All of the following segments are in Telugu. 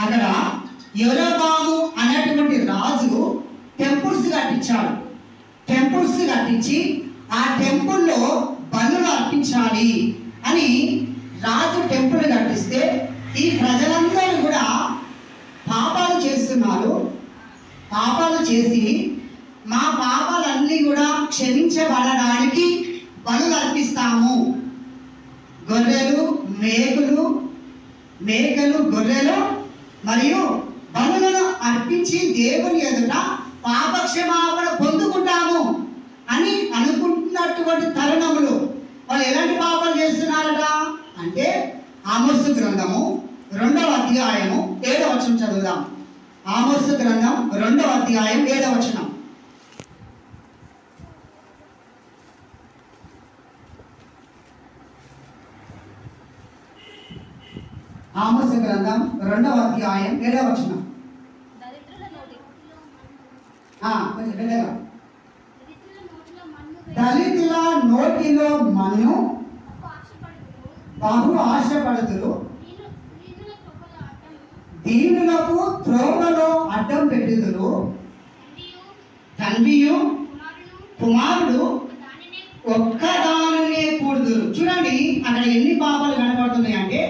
అక్కడ యెరొబాము అనేటువంటి రాజు టెంపుల్స్ కట్టించాడు. టెంపుల్స్ కట్టించి ఆ టెంపుల్లో బలులు అర్పించాలి అని రాజు టెంపుల్ కట్టిస్తే ఈ ప్రజలందరూ కూడా పాపాలు చేస్తున్నారు. పాపాలు చేసి మా పాపాలన్నీ కూడా క్షమించబడడానికి బలులు అర్పిస్తాము. గొర్రెలు, మేకలు, గొర్రెలు మరియు బలులను అర్పించి దేవుని ఎదుట పాపక్షమాపణ పొందుకుంటాము అని అనుకుంటున్నటువంటి తరుణములు వాళ్ళు ఎలాంటి పాపాలు చేస్తున్నారట అంటే ఆమోసు గ్రంథము 2వ అధ్యాయము 7వ వచనం చదువుదాం. ఆమోసు గ్రంథం 2వ అధ్యాయం 7వ వచనం. ఆమోసు గ్రంథం 2వ అధ్యాయం 7వ వచనం. కొంచెం పెద్దగా. దళితుల నోటిలో మన్ను బహు ఆశపడుతురు, దీనులకు త్రోవలో అడ్డం పెట్టుదురు, తండ్రియు కుమారుడు ఒక్కదానినే కూడుదురు. చూడండి అక్కడ ఎన్ని పాపాలు కనబడుతున్నాయి అంటే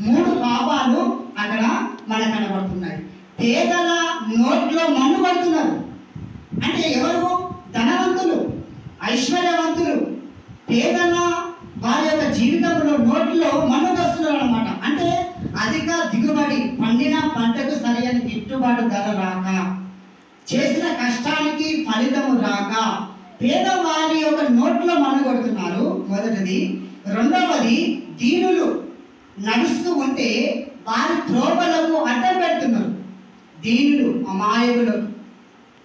3 పాపాలు అక్కడ మనకు కనబడుతున్నాయి. పేదల నోట్లో మన్ను పడుతున్నారు అంటే ఎవరు? ధనవంతులు, ఐశ్వర్యవంతులు. పేదల వారి యొక్క జీవితంలో నోట్లో మన్ను వస్తున్నారు అన్నమాట. అంటే అధిక దిగుబడి, పండిన పంటకు సరైన గిట్టుబాటు ధర రాక, చేసిన కష్టానికి ఫలితము రాక పేదవారి యొక్క నోట్లో మన్ను కొడుతున్నారు. మొదటిది. రెండవది, దీనులు నడుస్తూ ఉంటే వారి త్రోవలకు అడ్డం పెడుతున్నారు. దీనులు, అమాయకులు,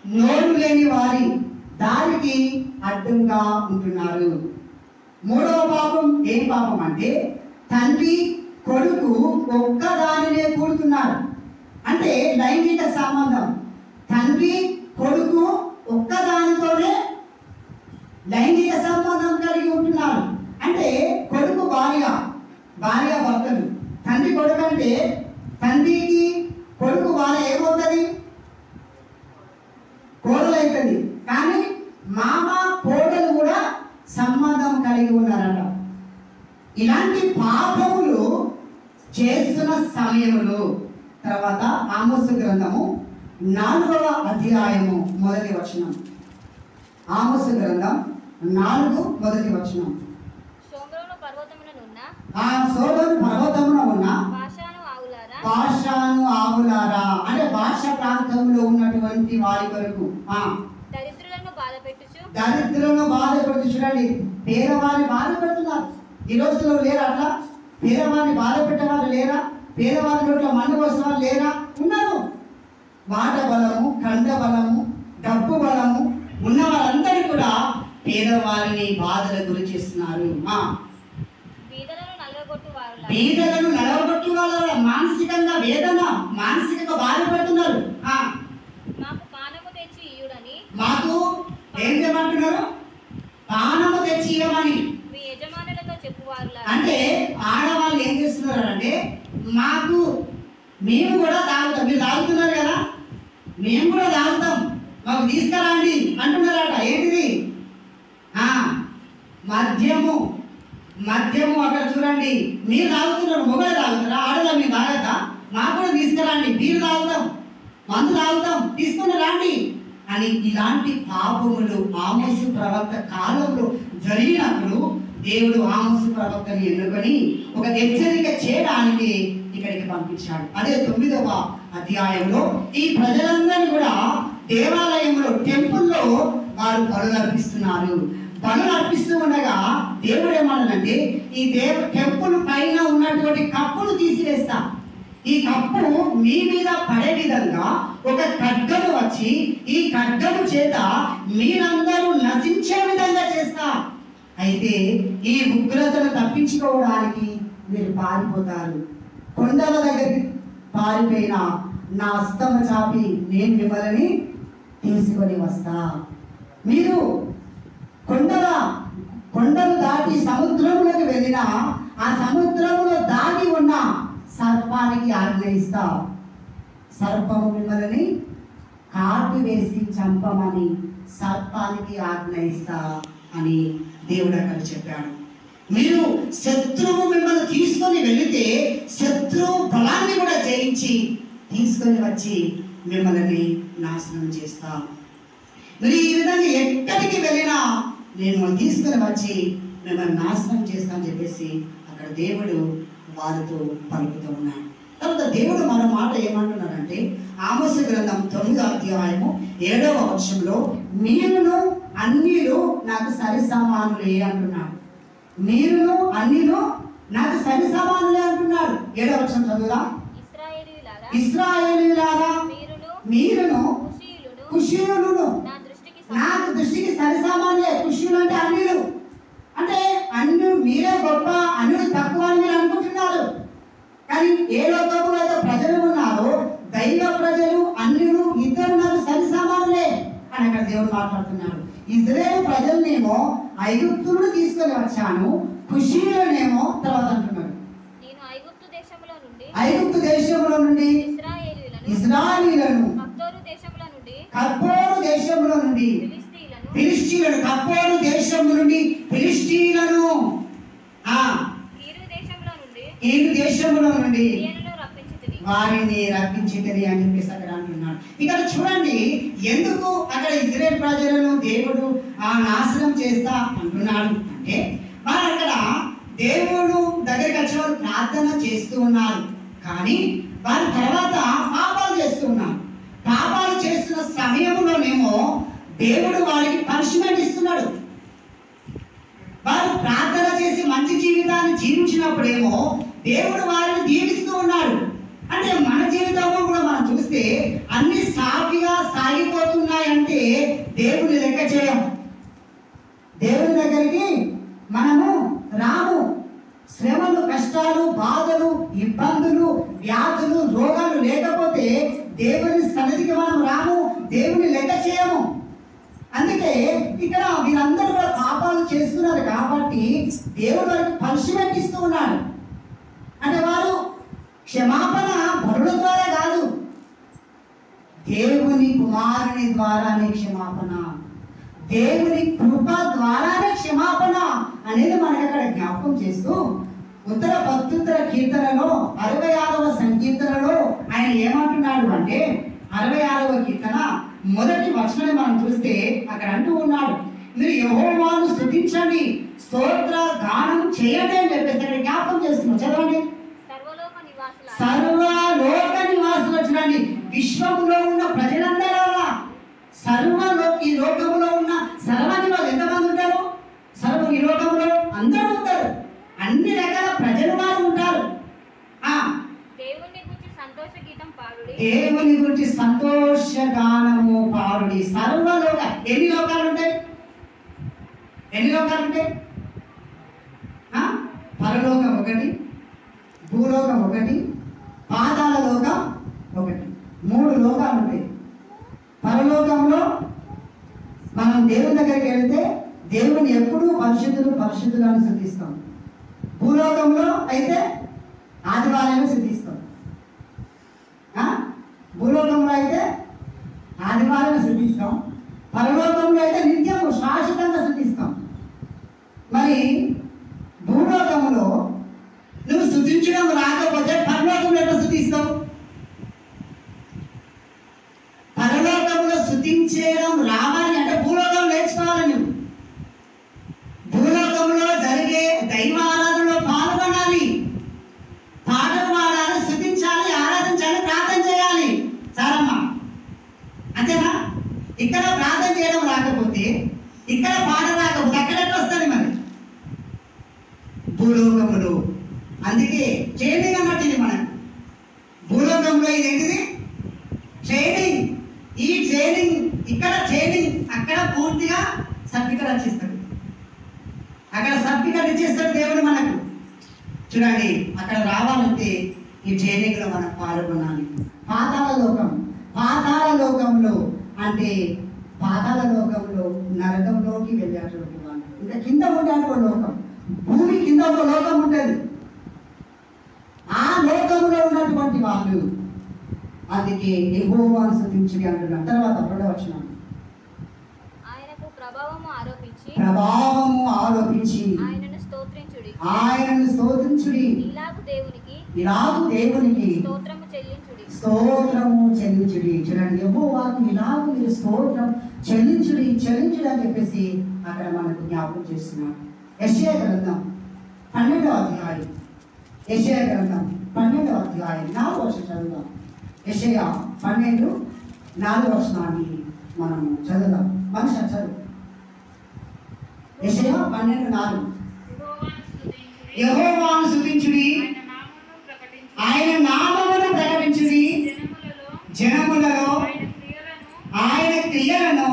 నోరు లేని వారి దారికి అడ్డంగా ఉంటున్నారు. 3వ పాపం ఏం పాపం అంటే తండ్రి కొడుకు ఒక్కదానినే కూడుతున్నారు. అంటే లైంగిక సంబంధం. తండ్రి కొడుకు ఒక్కదానితోనే లైంగిక సంబంధం కలిగి ఉంటున్నారు. అంటే కొడుకు భార్య భర్తలు. తండ్రి కొడుకు అంటే తండ్రికి కొడుకు భార్య ఏమవుతుంది? కోడలు అవుతుంది. కానీ మామ కోడలు కూడా సంబంధం కలిగి ఉన్నారట. ఇలాంటి పాపములు చేస్తున్న సమయములు. తర్వాత ఆమోసు గ్రంథము 4వ అధ్యాయము 1వ వచనం. ఆమోసు గ్రంథం 4 1వ వచనం. సోదరు పర్వతమున ఉన్న బాషాను ఆవులారా అంటే భాష ప్రాంతంలో ఉన్నటువంటి వారి కొరకు దరిద్రులను బాధపెడుతూ. చూడండి పేదవారిని బాధ పెడుతున్నారు. ఈ రోజుల్లో లేరా అట్లా? పేదవారిని బాధ పెట్టేవారు లేరా? పేదవారి నోట్లో మన్ను వస్తున్నారు లేరా? ఉన్నారు. మాట బలము, కండ బలము, డబ్బు బలము ఉన్న వారందరూ కూడా పేదవారిని బాధలకు గురి చేస్తున్నారు. బీదలను నలగొట్టు వాళ్ళ మానసికంగా వేదన, మానసికంగా బాధపడుతున్నారు. మాకు ఏం చేయమంటున్నారు? పానము తెచ్చి ఇవ్వమని. అంటే ఆడవాళ్ళు ఏం చేస్తున్నారు అంటే మేము కూడా తాగుతాం, మీరు తాగుతున్నారు కదా, మేము కూడా తాగుతాం, మాకు తీసుకురండి అంటున్నారట. ఏంటిది? మద్యము అక్కడ చూడండి. మీరు తాగుతున్నారు, మొగలు తాగుతారా? ఆడదా మీరు తాగద్దా? మాకు కూడా తీసుకురండి, మీరు తాగుతాం, మందు తాగుతాం, తీసుకుని రండి అని ఇలాంటి పాపములు ఆమోసు ప్రవక్త కాలంలో జరిగినప్పుడు దేవుడు ఆమోసు ప్రవక్తని ఎన్నుకొని ఒక హెచ్చరిక చేయడానికి ఇక్కడికి పంపించాడు. అదే 9వ అధ్యాయంలో ఈ ప్రజలందరినీ కూడా దేవాలయంలో, టెంపుల్లో వారు బలులు అర్పిస్తున్నారు. బలులు అర్పిస్తూ ఉండగా దేవుడు ఏమన్నాడంటే ఈ టెంపుల్ పైన ఉన్నటువంటి కప్పును తీసివేస్తా, ఈ కప్పు మీ మీద పడే విధంగా ఒక ఖడ్గము వచ్చి ఈ ఖడ్గము చేత మీరందరూ నశించే విధంగా చేస్తా. అయితే ఈ ఉగ్రతను తప్పించుకోవడానికి మీరు పారిపోతారు. కొండల దగ్గరికి పారిపోయిన నా హస్తము చాపి నేను మిమ్మల్ని తీసుకొని వస్తా. మీరు కొండలు దాటి సముద్రంలోకి వెళ్ళినా ఆ సముద్రంలో దాగి ఉన్న సర్పానికి ఆజ్ఞయిస్తా. సర్పము మిమ్మల్ని కాటు వేసి చంపమని సర్పానికి ఆజ్ఞయిస్తా అని దేవుడు అక్కడ చెప్పాడు. మీరు శత్రువు మిమ్మల్ని తీసుకొని వెళితే శత్రువు బలాన్ని కూడా జయించి తీసుకొని వచ్చి మిమ్మల్ని నాశనం చేస్తా. మీరు ఈ విధంగా ఎక్కడికి వెళ్ళినా నేను తీసుకొని వచ్చి మిమ్మల్ని నాశనం చేస్తా అని చెప్పేసి అక్కడ దేవుడు వారితో పలుకుతూ ఉన్నాడు. తర్వాత దేవుడు మన మాట ఏమంటున్నాడంటే ఆమోసు గ్రంథం 9వ అధ్యాయము 7వ వచనంలో మీరును అన్యులు నాకు సరి సమానులే అంటున్నాడు. మీరును అన్యులు నాకు సరి సమానులే అంటున్నాడు. 7వ వచనం చదువుదా. ఇశ్రాయేలీయులారా మీరును కుషీయులను నాకు దృష్టికి సరి సమానులే. కుషీయులు అంటే అన్యులు. అంటే అన్యులు మీరే గొప్ప, అన్యులు తక్కువ అని మీరు అనుకుంటున్నారు. కానీ ఏ లోకంలో అయితే ప్రజలు ఉన్నారో దైవ ప్రజలు అన్యులు ఇద్దరు నాకు సరి సమానులే అని అక్కడ దేవుడు మాట్లాడుతున్నాడు. ఇజ్రాయేల్ ప్రజలనేమో ఐగుప్తును తీసుకొని వచ్చాను, కుషీయులనేమో తర్వాత అంటున్నాడు ఐగుప్తు దేశంలో నుండి ఇశ్రాయేలీయులను కప్పోరు దేశంలో నుండి ఫిలిష్తీయులను కప్పోరు దేశం నుండి ఫిలిష్తీయులను ఈరు దేశంలో నుండి వారిని రప్పించితిని అని చెప్పేసి అక్కడ అంటున్నాడు. ఇక్కడ చూడండి ఎందుకు అక్కడ ఇజ్రాయేల్ ప్రజలను దేవుడు నాశనం చేస్తా అంటున్నాడు అంటే వారు అక్కడ దేవుడు దగ్గరికి వచ్చిన వారు ప్రార్థన చేస్తూ ఉన్నారు. కానీ వారి తర్వాత పాపాలు చేస్తూ ఉన్నారు. పాపాలు చేస్తున్న సమయంలోనేమో దేవుడు వారికి పనిష్మెంట్ ఇస్తున్నాడు. వారు ప్రార్థన చేసి మంచి జీవితాన్ని జీవించినప్పుడేమో దేవుడు వారిని దీవిస్తూ ఉన్నాడు. అంటే మన జీవితంలో కూడా మనం చూస్తే అన్ని సాఫీగా సాగిపోతున్నాయంటే దేవుని లెక్క చేయం. దేవుని దగ్గరికి మనము రాము. శ్రమలు, కష్టాలు, బాధలు, ఇబ్బందులు, వ్యాధులు, రోగాలు లేకపోతే దేవుని సన్నిధికి మనం రాము, దేవుని లెక్క చేయము. అందుకే ఇక్కడ వీరందరూ కూడా పాపాలు చేస్తున్నారు కాబట్టి దేవుడు వారికి పనిష్మెంట్ ఇస్తూ ఉన్నాడు. అంటే వారు క్షమాపణ బరుల ద్వారా కాదు, దేవుని కుమారుని ద్వారానే క్షమాపణ, దేవుని కృప ద్వారానే క్షమాపణ అనేది మనకి అక్కడ జ్ఞాపకం చేస్తూ ఉత్తర ప్రత్యుత్తర కీర్తనలో 66వ సంకీర్తనలో ఆయన ఏమంటున్నాడు అంటే 66వ కీర్తన మొదటి వచనాన్ని మనం చూస్తే అక్కడ అంటూ ఉన్నాడు, మీరు యెహోవాను స్తుతించండి, స్తోత్ర గానం చేయండి అని చెప్పేసి అక్కడ జ్ఞాపకం చేస్తున్నాం. చదవండి. సర్వలోక నివాసులు చూడండి, విశ్వంలో ఉన్న ప్రజలందరూ ఈ లోకంలో ఉన్న సర్వనివాసులు ఎంతమంది ఉంటారు? ఈ లోకంలో అందరూ ఉంటారు, అన్ని రకాల ప్రజలు వారు ఉంటారు. దేవుని గురించి సంతోష గానము పాడుడి. సర్వలోక ఎన్ని లోకాలు ఉంటాయి? పరలోకం ఒకటి, భూలోకం ఒకటి, పాతాళ లోకం ఒకటి, 3 లోకాలు ఉంటాయి. పరలోకంలో మనం దేవుని దగ్గరికి వెళ్తే దేవుని ఎప్పుడూ పరిశుద్ధులు పరిశుద్ధులు అని స్తుతిస్తాం. భూలోకంలో అయితే ఆదివారాన్ని స్తుతిస్తాం. భూలోకంలో అయితే ఆదివారాన్ని స్తుతిస్తాం, పరలోకంలో అయితే నిత్యము శాశ్వతంగా స్తుతిస్తాం. మరి భూలోకంలో నువ్వు స్తుతించడం రాకపోతే పరలోకంలో ఎట్లా స్తుతిస్తావు? పరలోకంలో స్తుతించడం రావాలి అంటే భూలోకంలో నేర్చుకోవాలి. నువ్వు భూలోకంలో జరిగే దైవారాధనలో పాల్గొనాలి, పాటలు పాడాలి, స్తుతించాలి, ఆరాధించాలి, ప్రార్థన చేయాలి. చాలమ్మా, అంతేనా? ఇక్కడ ప్రార్థన చేయడం రాకపోతే, ఇక్కడ పాట రాకపోతే అక్కడ ఎట్లా వస్తుంది మరి? భూలోకములు. అందుకే ట్రైనింగ్ అన్నట్టు మనం భూలోకంలో ఇది ఏంటిది? ట్రైనింగ్. ఈ ట్రైనింగ్ ఇక్కడ ట్రైనింగ్, అక్కడ పూర్తిగా సర్టిఫికెట్ వచ్చేస్తాడు. అక్కడ సర్టిఫికెట్ ఇచ్చేస్తాడు దేవుడు మనకు. చూడండి, అక్కడ రావాలంటే ఈ ట్రైనింగ్లో మనం పాల్గొనాలి. పాతాళ లోకంలో అంటే పాతాళ లోకంలో నరకంలోకి వెళ్ళేటువంటి వాళ్ళు, ఇంకా కింద ఉండేటువంటి లోకం, భూమి కింద ఒక లోకం ఉంటుంది. ఆ లోకంలో ఉన్నటువంటి వాళ్ళు అందుకే యెహోవాను స్తుతించుడి అంటున్నాడు. తర్వాత 2వ వచనం, ఆయనకు ప్రభావము ఆరోపించి ఆయనను స్తోత్రించుడి. ఇలాగు దేవునికి స్తోత్రము చెల్లించుడి. చూడండి, యెహోవాకు ఇలాగు మీరు స్తోత్రం చెల్లించుడి అని చెప్పేసి అక్కడ మనకు జ్ఞాపకం చేస్తున్నాడు. యెషయా గ్రంథం 12వ అధ్యాయం, 4వ వచనం చదువుదాం. యెషయా 12, 4వ వచనాన్ని మనం చదువుదాం. మనిషి చదువు. యెషయా 12:4, యెహోవాను స్తుతించుడి, ఆయన నామమును ప్రకటించుడి, జనములలో ఆయన క్రియలను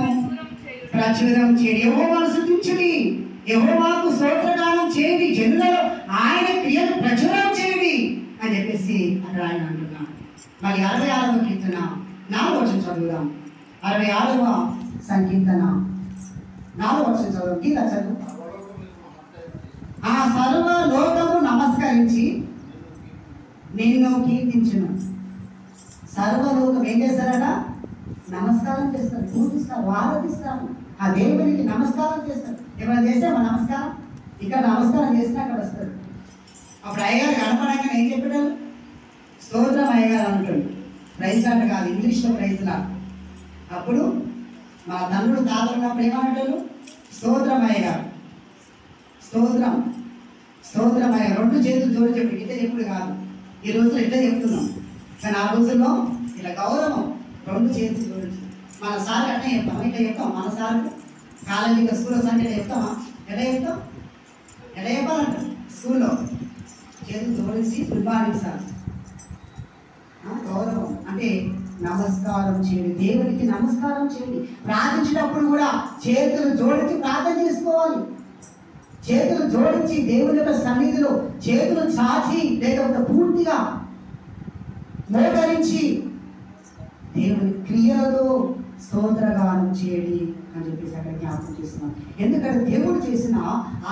ప్రచురం చేయండి. యెహోవాను స్తుతించుడి, యెహోవాకు స్తోత్రగానం చేయండి, జనులలో ఆయన క్రియను ప్రచురం చేయండి అని చెప్పేసి అక్కడ ఆయన అంటున్నాడు. మరి 66వ కీర్తన 4వ వచనం చదువుదాం. 66వ సంకీర్తన 4వ వచనం చదువు. గీత చదువు. ఆ సర్వ లోకము నమస్కరించి నిన్ను కీర్తించును. సర్వలోకం ఏం చేస్తారట? నమస్కారం చేస్తారు, పూజిస్తారు, ఆరాధిస్తారు. ఆ దేవునికి నమస్కారం చేస్తారు. ఏమైనా చేస్తామా నమస్కారం? ఇక్కడ నమస్కారం చేసినా అక్కడ వస్తారు. అప్పుడు అయ్యగారు కనపడంగా ఏం చెప్పాడు? స్తోత్రం అయ్యగారు అంటాడు. ప్రైజ్ లాట్ కాదు, ఇంగ్లీష్లో ప్రైజ్ లాట్. అప్పుడు మా తండ్రుడు తాతలు ఉన్నప్పుడు ఏమంటారు? స్తోత్రం అయ్యగారు, స్తోత్రం అయ్యగారు. 2 చేతులు జోడి చెప్పి ఇట్లా చెప్పుడు కాదు. ఈ రోజులో ఇట్లా చెప్తున్నాం, కానీ ఆ రోజుల్లో ఇలా గౌరవం 2 చేతులు జోడించి. మన సార్ అట్లా చెప్తాం, ఇట్లా చెప్తాం. మన సార్ కాలేజీ ఇంకా స్కూల్లో సార్ ఇట్లా చెప్తామా? ఎట్లా చెప్పాలంట స్కూల్లో చేతులు జోడించి గుడ్ మార్నింగ్ సార్. గౌరవం అంటే నమస్కారం చేయండి, దేవునికి నమస్కారం చేయండి. ప్రార్థించేటప్పుడు కూడా చేతులు జోడించి ప్రార్థన చేసుకోవాలి. చేతులు జోడించి దేవుని యొక్క సన్నిధిలో చేతులు చాచి లేకపోతే పూర్తిగా మోకరించి దేవుని క్రియలతో స్తోత్రగానం చేయండి అని చెప్పేసి అక్కడ జ్ఞాపకం చేస్తున్నాం. ఎందుకంటే దేవుడు చేసిన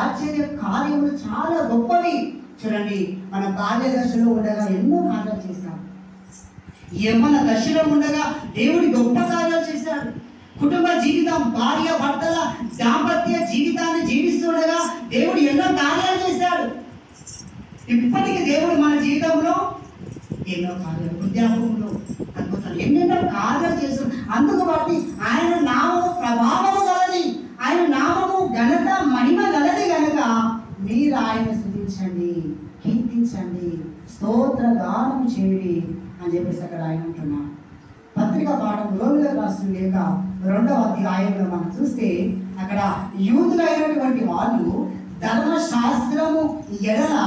ఆశ్చర్య కార్యములు చాలా గొప్పవి. చూడండి, మన బాల్య దశలో ఉండగా ఎన్నో కార్యాలు చేశాడు. యవ్వన దశలో ఉండగా దేవుడి గొప్ప కార్యాలు చేశాడు. కుటుంబ జీవితం, భార్య భర్తల దాంపత్య జీవితాన్ని జీవిస్తుండగా దేవుడు ఎన్నో కార్యాలు చేశాడు. ఇప్పటికీ దేవుడు మన జీవితంలో ఎన్నో కార్యాలు, వృద్ధాపంలో అద్భుతాలు, ఎన్నెన్నో కార్యాలు చేస్తాడు. అందుకు బట్టి ఆయన నామము ప్రభావము గలది, ఆయన నామము ఘనత మహిమ గలది కనుక మీరు ఆయన స్తుతించండి, కీర్తించండి, స్తోత్ర గానం చేయండి అని చెప్పేసి అక్కడ ఆయన అంటున్నాడు. పత్రికా పాఠం రోమిలకు రాసిన లేక 2వ అధ్యాయంలో మనం చూస్తే అక్కడ యూదులైనటువంటి వాళ్ళు ధర్మశాస్త్రము ఎడల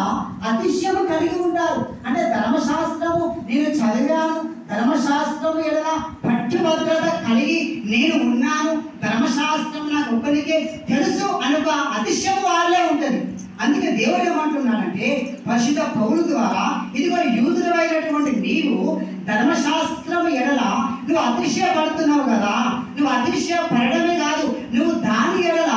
అతిశయము కలిగి ఉంటారు. అంటే ధర్మశాస్త్రము నేను చదివాను, ధర్మశాస్త్రము ఎడల పట్టుభద్రత కలిగి నేను ఉన్నాను, ధర్మశాస్త్రం నాకు ఒక్కరికే తెలుసు అని ఒక అతిశయం వాళ్ళే ఉంటుంది. అందుకే దేవుడు ఏమంటున్నాడంటే పరిశుద్ధ పౌలు ద్వారా, ఇదిగో యూదులైనటువంటి నీవు ధర్మశాస్త్రం ఎడల నువ్వు అతిశయపడుతున్నావు కదా, నువ్వు అతిశయపడమే కాదు, నువ్వు దాని ఎడల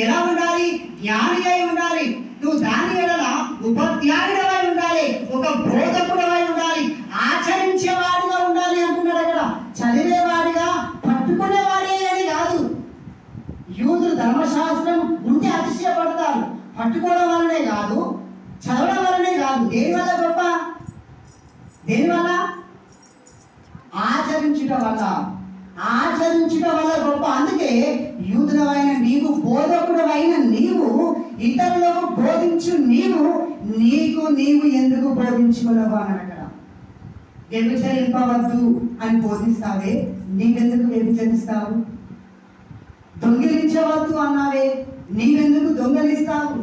ఎలా ఉండాలి? జ్ఞాని అయి ఉండాలి. నువ్వు దాని ఎడల ఉపాధ్యాయుడవై ఉండాలి, ఒక బోధకుడవై ఉండాలి, ఆచరించేవాడిగా ఉండాలి అంటున్నాడు. అక్కడ చదివేవాడిగా పట్టుకునేవాడే అని కాదు. యూదులు ధర్మశాస్త్రం ఉంటే అతిశయపడతారు, పట్టుకోవడం వల్లనే కాదు, చదవడం వల్లనే కాదు. దేనివల్ల గొప్ప? దేనివల్ల? ఆచరించుట వల్ల గొప్ప. అందుకే యూదులవైన నీవు, బోధకుడవైన నీవు, ఇతరులకు బోధించు నీవు ఎందుకు బోధించుకున్నావు అని అక్కడ. వ్యభిచరింపవద్దు అని బోధిస్తావే, నీవెందుకు వ్యభిచరిస్తావు? దొంగిలించవద్దు అన్నావే, నీవెందుకు దొంగలిస్తావు?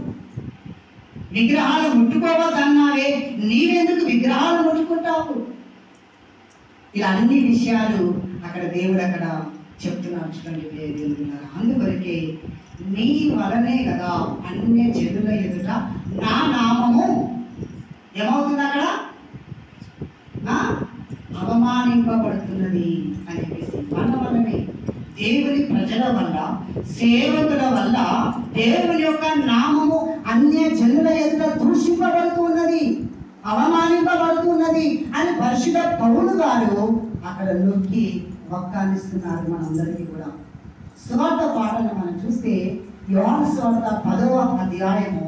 విగ్రహాలు ముట్టుకోవద్దు అన్నావే, నీవెందుకు విగ్రహాలు ముట్టుకుంటావు? ఇలా అన్ని విషయాలు అక్కడ దేవుడు అక్కడ చెప్తున్నాడు. చూడండి, అందుకొరకే నీ వలనే కదా అన్ని జనుల ఎదుట నా నామము ఏమవుతుంది? అక్కడ అవమానింపబడుతున్నది అని చెప్పేసి మన వల్లనే, దేవుని ప్రజల వల్ల, సేవకుల వల్ల దేవుని యొక్క నామము అన్య జనుల ఎదుట దూషింపబడుతూ ఉన్నది. అవమానింపబడుతున్నది అని పరిశుద్ధ పౌలు గారు అక్కడ నొక్కి వక్కానిస్తున్నారు మనందరికీ కూడా. సువార్త పాటలు మనం చూస్తే యోహాను సువార్త 10వ అధ్యాయము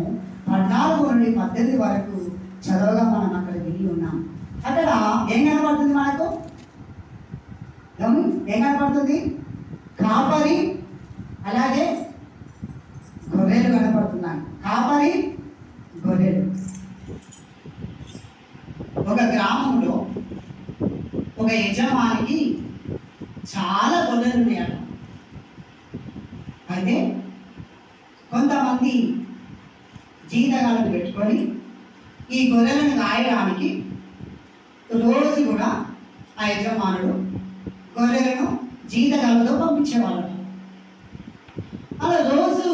14 నుండి 18 వరకు చదవగా మనం అక్కడ విని ఉన్నాం. అక్కడ ఏం కనబడుతుంది మనకు? ఏం కనబడుతుంది? కాపరి అలాగే గొర్రెలు కనపడుతున్నాయి. కాపరి గొర్రెలు. ఒక గ్రామంలో ఒక యజమానికి చాలా గొర్రెలు ఉన్నాయట. అయితే కొంతమంది జీతగాలను పెట్టుకొని ఈ గొర్రెలను గాయడానికి రోజు కూడా ఆ యజమానుడు గొర్రెలను జీతగాలతో పంపించేవాళ్ళు. అలా రోజు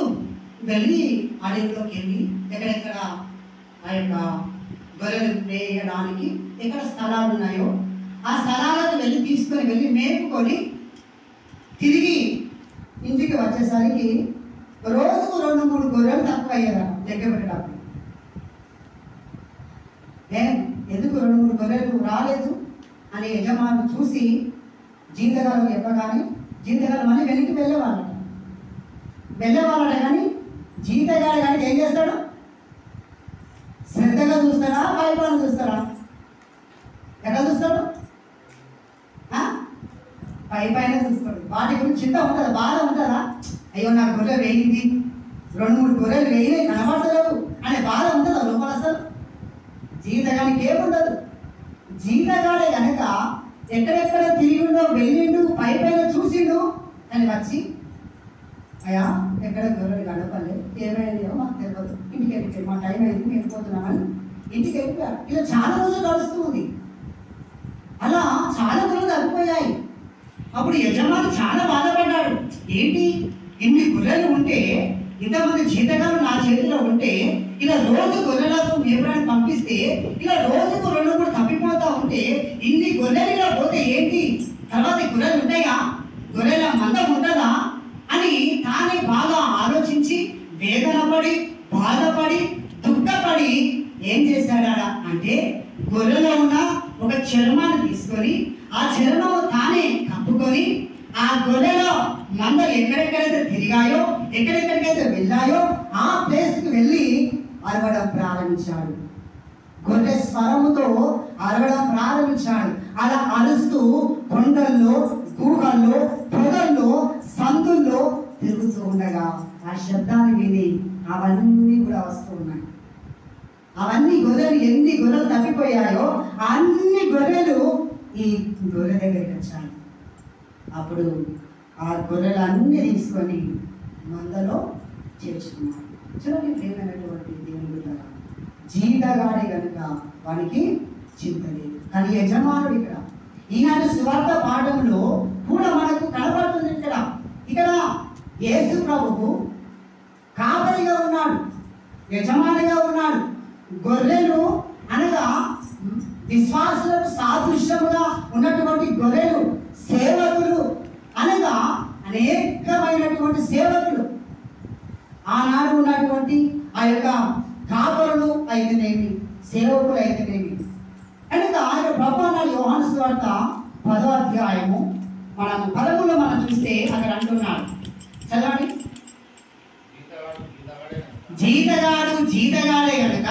వెళ్ళి అడవిలోకి వెళ్ళి ఎక్కడెక్కడ ఆ యొక్క గొర్రెలు వేయడానికి ఎక్కడ స్థలాలు ఉన్నాయో ఆ స్థలాలకు వెళ్ళి తీసుకొని వెళ్ళి మేపుకొని తిరిగి ఇంటికి వచ్చేసరికి రోజుకు 2-3 గొర్రెలు తక్కువ అయ్యేదా లెక్క పెట్టడానికి. ఎందుకు 2-3 గొర్రెలు రాలేదు అని యజమాను చూసి జీతగాలు చెప్పగానే జీతగాలు మళ్ళీ వెనక్కి వెళ్ళేవాళ్ళట కానీ జీతగాడు కానీ ఏం చేస్తాడు? శ్రద్ధగా చూస్తాడా, భయపడి చూస్తాడా? ఎక్కడ చూస్తాడు? పైన చూస్తాడు. వాటి గురించి చింత ఉంటుందా, బాధ ఉంటుందా? అయ్యో నా గొర్రె వేయింది, 2-3 గొర్రెలు వేయినాయి కనబడతలేవు అనే బాధ ఉంటుందా లోపల? అసలు జీతగానికి ఏముండదు. జీతగాడే కనుక ఎక్కడెక్కడ తిరిగిండో వెళ్ళిండు, పైన చూసిండు అని వచ్చి అయ్యా ఎక్కడ గొర్రెలు గడపలేదు, ఏమైందో మాకు తెలియదు, ఇంటికి వెళ్ళిపోయి మా టైం అయింది వెళ్ళిపోతున్నామని ఇంటికి వెళ్ళిపోయారు. ఇలా చాలా రోజులు గడుస్తూ ఉంది. అలా చాలా రోజులు అయిపోయాయి. అప్పుడు యజమాని చాలా బాధపడ్డాడు. ఏంటి ఇన్ని గొర్రెలు ఉంటే, ఇంతమంది జీతగాలు నా చేతిలో ఉంటే, ఇలా రోజు గొర్రెలకు మేపడానికి పంపిస్తే ఇలా రోజుకు 2-3 తప్పిపోతా ఉంటే ఇన్ని గొర్రెలుగా పోతే ఏంటి, తర్వాత గొర్రెలు ఉంటాయా, గొర్రెల మందం ఉంటుందా అని తానే బాగా ఆలోచించి వేదనపడి బాధపడి దుఃఖపడి ఏం చేశాడా అంటే గొర్రెలో ఉన్న ఒక చర్మాన్ని తీసుకొని ఆ చర్మము తానే కప్పుకొని ఆ గొర్రెలో మందలు ఎక్కడెక్కడైతే తిరిగాయో ఎక్కడెక్కడికైతే వెళ్ళాయో ఆ ప్లేస్కి వెళ్ళి అరవడం ప్రారంభించాడు. గొర్రె స్వరముతో అరవడం ప్రారంభించాడు. అలా అరుస్తూ కొండల్లో, గుహల్లో, పొదల్లో, సందుల్లో తిరుగుతూ ఉండగా ఆ శబ్దాన్ని విని అవన్నీ కూడా వస్తూ ఉన్నాయి. అవన్నీ గొర్రెలు, ఎన్ని గొర్రెలు తప్పిపోయాయో అన్ని గొర్రెలు ఈ గొర్రె దగ్గరికి వచ్చాయి. అప్పుడు ఆ గొర్రెలు అన్నీ తీసుకొని మందలో చేర్చుకున్నాడు. చూడండి ప్రియమైనటువంటి దేవుని బిడ్డలారా, జీతగాడి కనుక వానికి చింత లేదు. కానీ యజమానుడు ఇక్కడ ఈనాటి సువార్త పాఠంలో కూడా మనకు కనబడుతుంది. ఇక్కడ యేసు ప్రభువు కాపరిగా ఉన్నాడు, యజమానిగా ఉన్నాడు. గొర్రెలు అనగా విశ్వాసులకు సాదృశ్యముగా ఉన్నటువంటి గొర్రెలు, సేవకులు అనగా అనేకమైనటువంటి సేవకులు. ఆనాడు ఉన్నటువంటి ఆ యొక్క కాపరులు అయితేనేమి, సేవకులు అయితేనేమి కనుక ఆయన ప్రభు అన్నాడు. యోహాను సువార్త 10వ అధ్యాయము మనం 13లో మనం చూస్తే అక్కడ అంటున్నాడు, చదవండి. జీతగాడే కనుక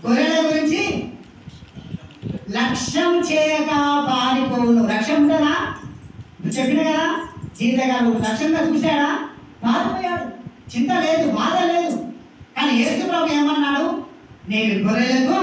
గొర్రెల గురించి లక్ష్యం చేయక పారిపోవును. లక్ష్యం ఉంటుందా? చెప్పిన కదా, జీతగాడు లక్ష్యంగా చూశాడా? పారిపోయాడు. చింత లేదు, బాధ లేదు. కానీ యేసు ప్రభు ఏమన్నాడు? నేను గొర్రెలకు